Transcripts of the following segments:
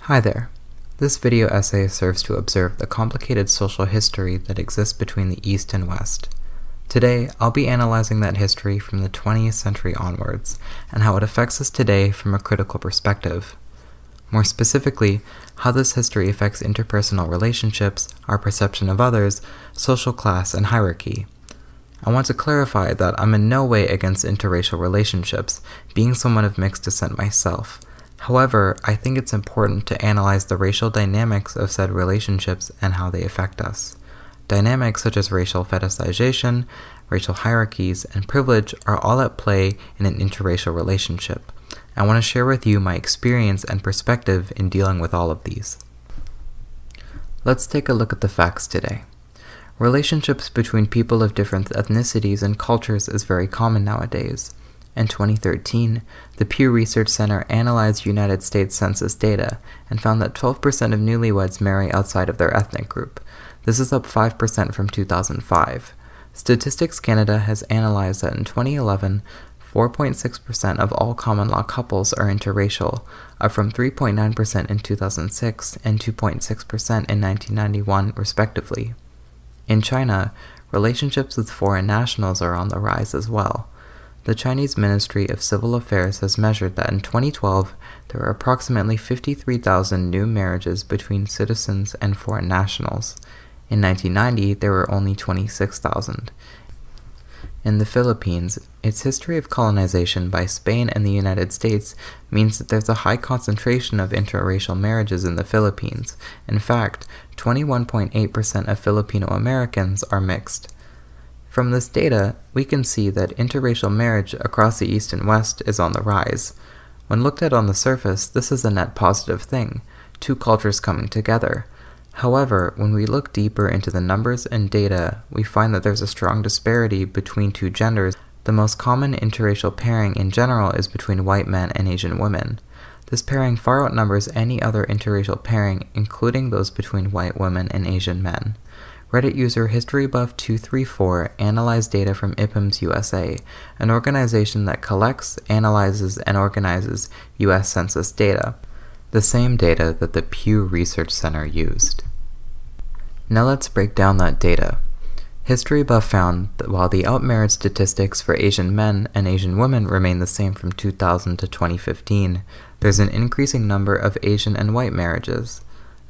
Hi there. This video essay serves to observe the complicated social history that exists between the East and West. Today, I'll be analyzing that history from the 20th century onwards, and how it affects us today from a critical perspective. More specifically, how this history affects interpersonal relationships, our perception of others, social class, and hierarchy. I want to clarify that I'm in no way against interracial relationships, being someone of mixed descent myself. However, I think it's important to analyze the racial dynamics of said relationships and how they affect us. Dynamics such as racial fetishization, racial hierarchies, and privilege are all at play in an interracial relationship. I want to share with you my experience and perspective in dealing with all of these. Let's take a look at the facts today. Relationships between people of different ethnicities and cultures is very common nowadays. In 2013, the Pew Research Center analyzed United States Census data and found that 12% of newlyweds marry outside of their ethnic group. This is up 5% from 2005. Statistics Canada has analyzed that in 2011, 4.6% of all common law couples are interracial, up from 3.9% in 2006 and 2.6% in 1991, respectively. In China, relationships with foreign nationals are on the rise as well. The Chinese Ministry of Civil Affairs has measured that in 2012, there were approximately 53,000 new marriages between citizens and foreign nationals. In 1990, there were only 26,000. In the Philippines, its history of colonization by Spain and the United States means that there's a high concentration of interracial marriages in the Philippines. In fact, 21.8% of Filipino Americans are mixed. From this data, we can see that interracial marriage across the East and West is on the rise. When looked at on the surface, this is a net positive thing, two cultures coming together. However, when we look deeper into the numbers and data, we find that there's a strong disparity between two genders. The most common interracial pairing in general is between white men and Asian women. This pairing far outnumbers any other interracial pairing, including those between white women and Asian men. Reddit user HistoryBuff234 analyzed data from IPIMS USA, an organization that collects, analyzes, and organizes U.S. Census data, the same data that the Pew Research Center used. Now let's break down that data. HistoryBuff found that while the outmarriage statistics for Asian men and Asian women remain the same from 2000 to 2015, there's an increasing number of Asian and white marriages.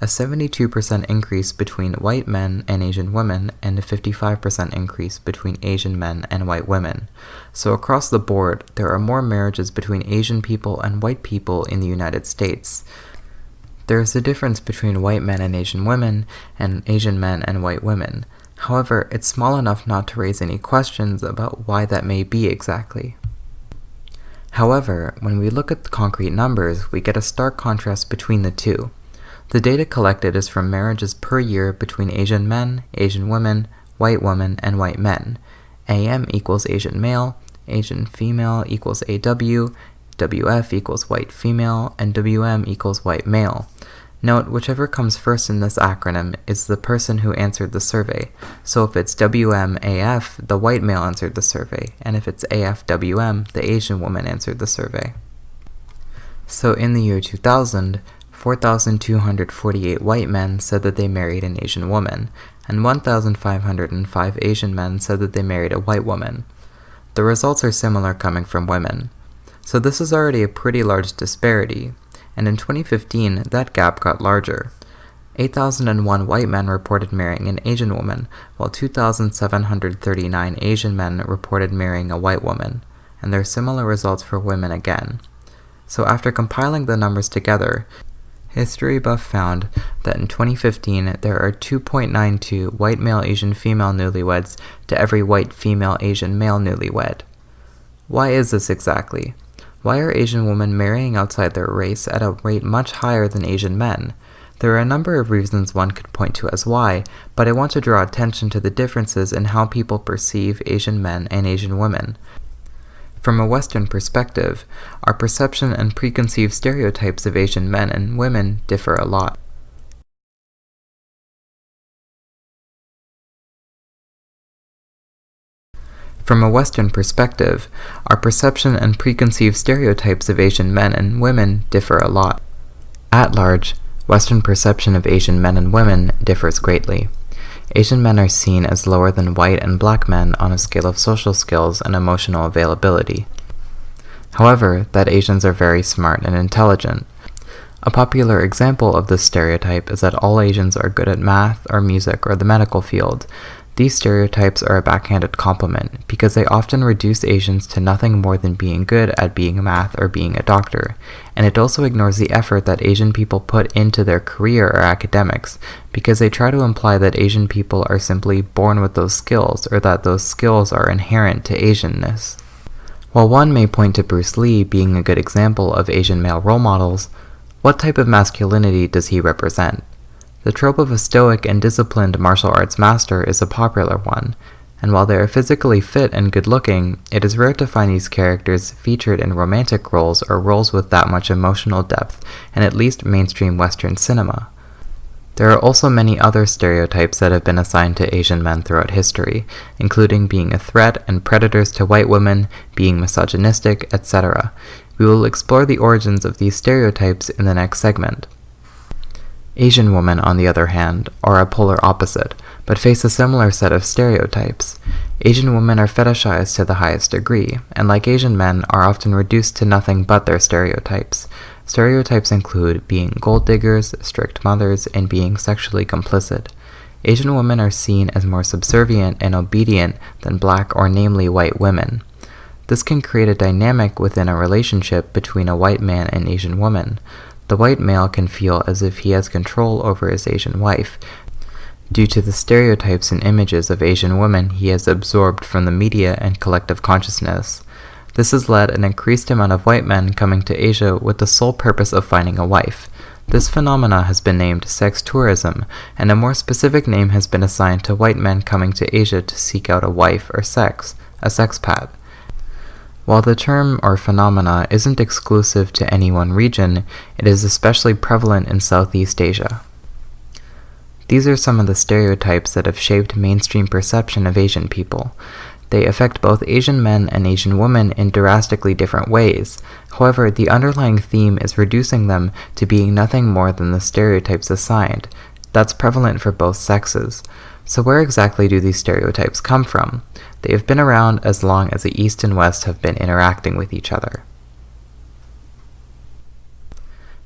A 72% increase between white men and Asian women, and a 55% increase between Asian men and white women. So across the board, there are more marriages between Asian people and white people in the United States. There is a difference between white men and Asian women, and Asian men and white women. However, it's small enough not to raise any questions about why that may be exactly. However, when we look at the concrete numbers, we get a stark contrast between the two. The data collected is from marriages per year between Asian men, Asian women, white women, and white men. AM equals Asian male, Asian female equals AW, WF equals white female, and WM equals white male. Note, whichever comes first in this acronym is the person who answered the survey. So if it's WMAF, the white male answered the survey, and if it's AFWM, the Asian woman answered the survey. So in the year 2000, 4,248 white men said that they married an Asian woman, and 1,505 Asian men said that they married a white woman. The results are similar coming from women. So this is already a pretty large disparity, and in 2015, that gap got larger. 8,001 white men reported marrying an Asian woman, while 2,739 Asian men reported marrying a white woman, and there are similar results for women again. So after compiling the numbers together, HistoryBuff found that in 2015, there are 2.92 white male Asian female newlyweds to every white female Asian male newlywed. Why is this exactly? Why are Asian women marrying outside their race at a rate much higher than Asian men? There are a number of reasons one could point to as why, but I want to draw attention to the differences in how people perceive Asian men and Asian women. From a Western perspective, our perception and preconceived stereotypes of Asian men and women differ a lot. From a Western perspective, our perception and preconceived stereotypes of Asian men and women differ a lot. At large, Western perception of Asian men and women differs greatly. Asian men are seen as lower than white and black men on a scale of social skills and emotional availability. However, that Asians are very smart and intelligent. A popular example of this stereotype is that all Asians are good at math or music or the medical field. These stereotypes are a backhanded compliment because they often reduce Asians to nothing more than being good at being math or being a doctor, and it also ignores the effort that Asian people put into their career or academics because they try to imply that Asian people are simply born with those skills or that those skills are inherent to Asianness. While one may point to Bruce Lee being a good example of Asian male role models, what type of masculinity does he represent? The trope of a stoic and disciplined martial arts master is a popular one, and while they are physically fit and good-looking, it is rare to find these characters featured in romantic roles or roles with that much emotional depth in at least mainstream Western cinema. There are also many other stereotypes that have been assigned to Asian men throughout history, including being a threat and predators to white women, being misogynistic, etc. We will explore the origins of these stereotypes in the next segment. Asian women, on the other hand, are a polar opposite, but face a similar set of stereotypes. Asian women are fetishized to the highest degree, and like Asian men, are often reduced to nothing but their stereotypes. Stereotypes include being gold diggers, strict mothers, and being sexually complicit. Asian women are seen as more subservient and obedient than black or namely white women. This can create a dynamic within a relationship between a white man and Asian woman. The white male can feel as if he has control over his Asian wife, due to the stereotypes and images of Asian women he has absorbed from the media and collective consciousness. This has led an increased amount of white men coming to Asia with the sole purpose of finding a wife. This phenomena has been named sex tourism, and a more specific name has been assigned to white men coming to Asia to seek out a wife or sex, a sexpat. While the term or phenomena isn't exclusive to any one region, it is especially prevalent in Southeast Asia. These are some of the stereotypes that have shaped mainstream perception of Asian people. They affect both Asian men and Asian women in drastically different ways. However, the underlying theme is reducing them to being nothing more than the stereotypes assigned. That's prevalent for both sexes. So where exactly do these stereotypes come from? They have been around as long as the East and West have been interacting with each other.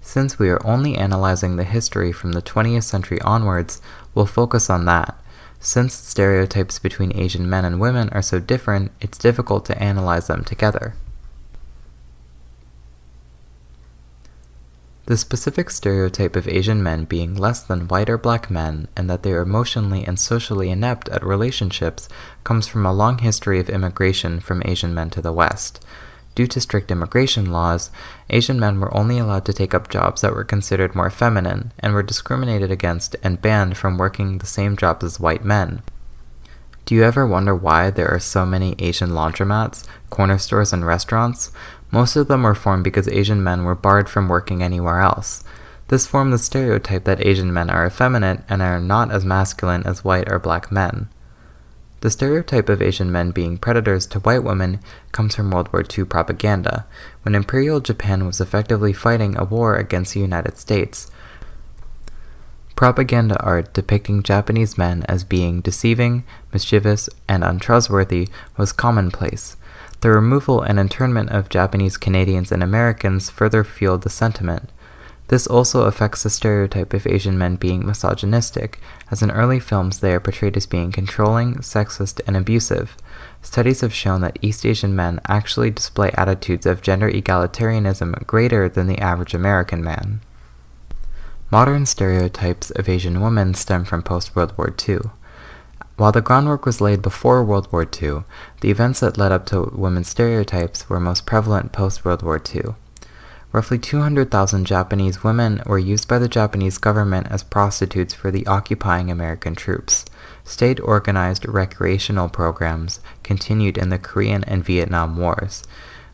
Since we are only analyzing the history from the 20th century onwards, we'll focus on that. Since stereotypes between Asian men and women are so different, it's difficult to analyze them together. The specific stereotype of Asian men being less than white or black men, and that they are emotionally and socially inept at relationships, comes from a long history of immigration from Asian men to the West. Due to strict immigration laws, Asian men were only allowed to take up jobs that were considered more feminine, and were discriminated against and banned from working the same jobs as white men. Do you ever wonder why there are so many Asian laundromats, corner stores, and restaurants? Most of them were formed because Asian men were barred from working anywhere else. This formed the stereotype that Asian men are effeminate and are not as masculine as white or black men. The stereotype of Asian men being predators to white women comes from World War II propaganda, when Imperial Japan was effectively fighting a war against the United States. Propaganda art depicting Japanese men as being deceiving, mischievous, and untrustworthy was commonplace. The removal and internment of Japanese Canadians and Americans further fueled the sentiment. This also affects the stereotype of Asian men being misogynistic, as in early films they are portrayed as being controlling, sexist, and abusive. Studies have shown that East Asian men actually display attitudes of gender egalitarianism greater than the average American man. Modern stereotypes of Asian women stem from post-World War II. While the groundwork was laid before World War II, the events that led up to women's stereotypes were most prevalent post-World War II. Roughly 200,000 Japanese women were used by the Japanese government as prostitutes for the occupying American troops. State-organized recreational programs continued in the Korean and Vietnam Wars,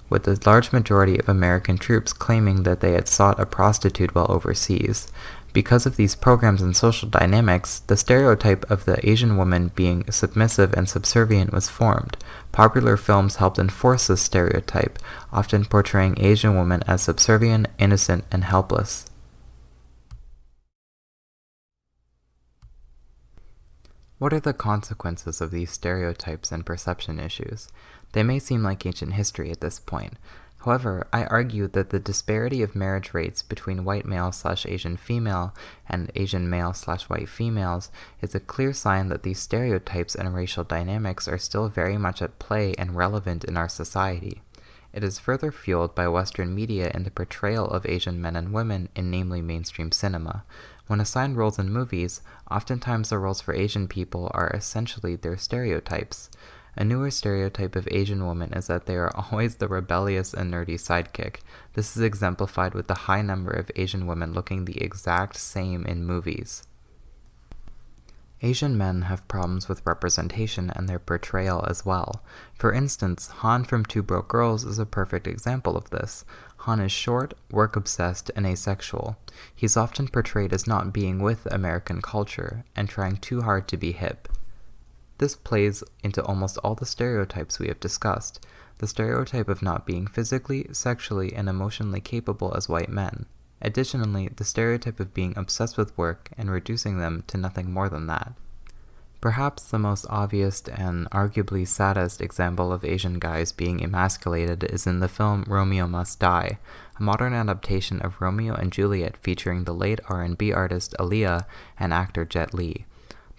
with the large majority of American troops claiming that they had sought a prostitute while overseas. Because of these programs and social dynamics, the stereotype of the Asian woman being submissive and subservient was formed. Popular films helped enforce this stereotype, often portraying Asian women as subservient, innocent, and helpless. What are the consequences of these stereotypes and perception issues? They may seem like ancient history at this point. However, I argue that the disparity of marriage rates between white male/Asian female and Asian male/white females is a clear sign that these stereotypes and racial dynamics are still very much at play and relevant in our society. It is further fueled by Western media in the portrayal of Asian men and women in namely mainstream cinema. When assigned roles in movies, oftentimes the roles for Asian people are essentially their stereotypes. A newer stereotype of Asian women is that they are always the rebellious and nerdy sidekick. This is exemplified with the high number of Asian women looking the exact same in movies. Asian men have problems with representation and their portrayal as well. For instance, Han from Two Broke Girls is a perfect example of this. Han is short, work-obsessed, and asexual. He's often portrayed as not being with American culture and trying too hard to be hip. This plays into almost all the stereotypes we have discussed. The stereotype of not being physically, sexually, and emotionally capable as white men. Additionally, the stereotype of being obsessed with work and reducing them to nothing more than that. Perhaps the most obvious and arguably saddest example of Asian guys being emasculated is in the film Romeo Must Die, a modern adaptation of Romeo and Juliet featuring the late R&B artist Aaliyah and actor Jet Li.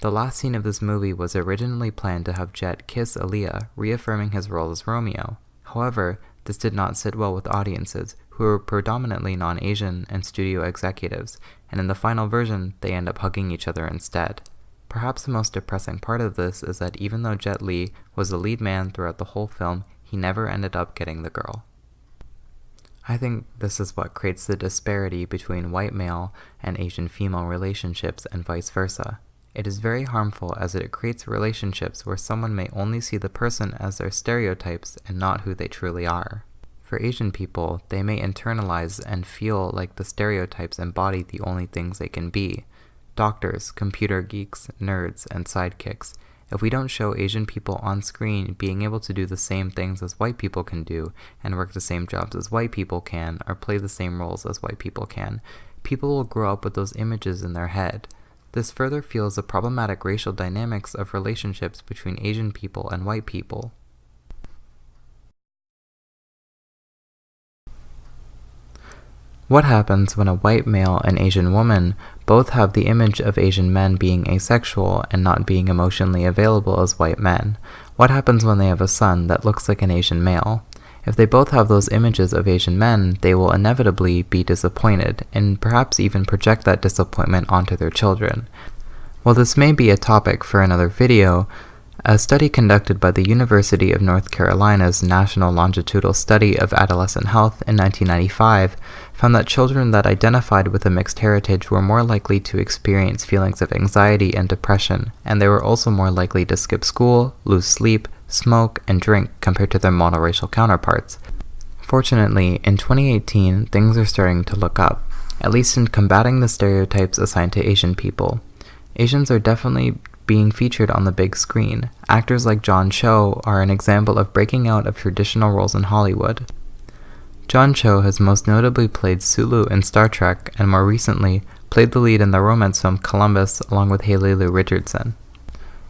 The last scene of this movie was originally planned to have Jet kiss Aaliyah, reaffirming his role as Romeo. However, this did not sit well with audiences, who were predominantly non-Asian and studio executives, and in the final version, they end up hugging each other instead. Perhaps the most depressing part of this is that even though Jet Li was the lead man throughout the whole film, he never ended up getting the girl. I think this is what creates the disparity between white male and Asian female relationships and vice versa. It is very harmful as it creates relationships where someone may only see the person as their stereotypes and not who they truly are. For Asian people, they may internalize and feel like the stereotypes embody the only things they can be. Doctors, computer geeks, nerds, and sidekicks. If we don't show Asian people on screen being able to do the same things as white people can do, and work the same jobs as white people can, or play the same roles as white people can, people will grow up with those images in their head. This further fuels the problematic racial dynamics of relationships between Asian people and white people. What happens when a white male and Asian woman both have the image of Asian men being asexual and not being emotionally available as white men? What happens when they have a son that looks like an Asian male? If they both have those images of Asian men, they will inevitably be disappointed, and perhaps even project that disappointment onto their children. While this may be a topic for another video, a study conducted by the University of North Carolina's National Longitudinal Study of Adolescent Health in 1995 found that children that identified with a mixed heritage were more likely to experience feelings of anxiety and depression, and they were also more likely to skip school, lose sleep, smoke, and drink compared to their monoracial counterparts. Fortunately, in 2018, things are starting to look up, at least in combating the stereotypes assigned to Asian people. Asians are definitely being featured on the big screen. Actors like John Cho are an example of breaking out of traditional roles in Hollywood. John Cho has most notably played Sulu in Star Trek, and more recently, played the lead in the romance film Columbus along with Haley Lu Richardson.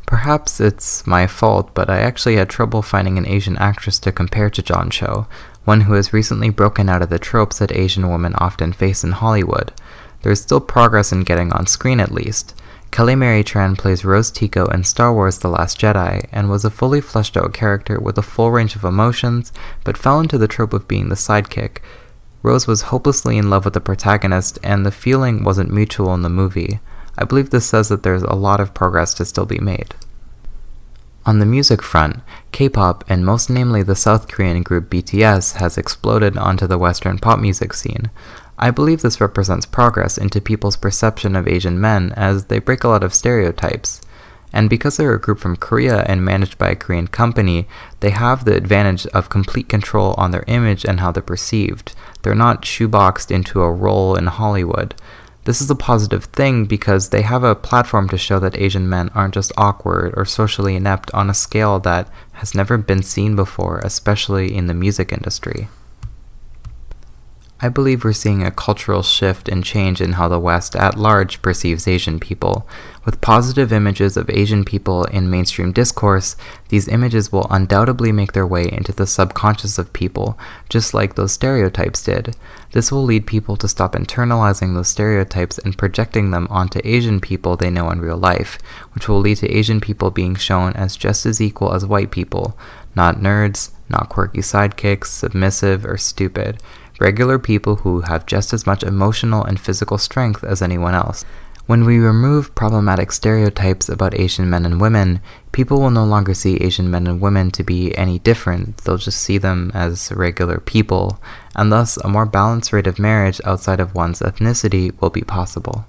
Perhaps it's my fault, but I actually had trouble finding an Asian actress to compare to John Cho, one who has recently broken out of the tropes that Asian women often face in Hollywood. There is still progress in getting on screen at least. Kelly Mary Tran plays Rose Tico in Star Wars The Last Jedi, and was a fully fleshed out character with a full range of emotions, but fell into the trope of being the sidekick. Rose was hopelessly in love with the protagonist, and the feeling wasn't mutual in the movie. I believe this says that there's a lot of progress to still be made. On the music front, K-pop, and most namely the South Korean group BTS, has exploded onto the Western pop music scene. I believe this represents progress into people's perception of Asian men as they break a lot of stereotypes. And because they're a group from Korea and managed by a Korean company, they have the advantage of complete control on their image and how they're perceived. They're not shoeboxed into a role in Hollywood. This is a positive thing because they have a platform to show that Asian men aren't just awkward or socially inept on a scale that has never been seen before, especially in the music industry. I believe we're seeing a cultural shift and change in how the West at large perceives Asian people. With positive images of Asian people in mainstream discourse, these images will undoubtedly make their way into the subconscious of people, just like those stereotypes did. This will lead people to stop internalizing those stereotypes and projecting them onto Asian people they know in real life, which will lead to Asian people being shown as just as equal as white people, not nerds, not quirky sidekicks, submissive, or stupid. Regular people who have just as much emotional and physical strength as anyone else. When we remove problematic stereotypes about Asian men and women, people will no longer see Asian men and women to be any different. They'll just see them as regular people, and thus a more balanced rate of marriage outside of one's ethnicity will be possible.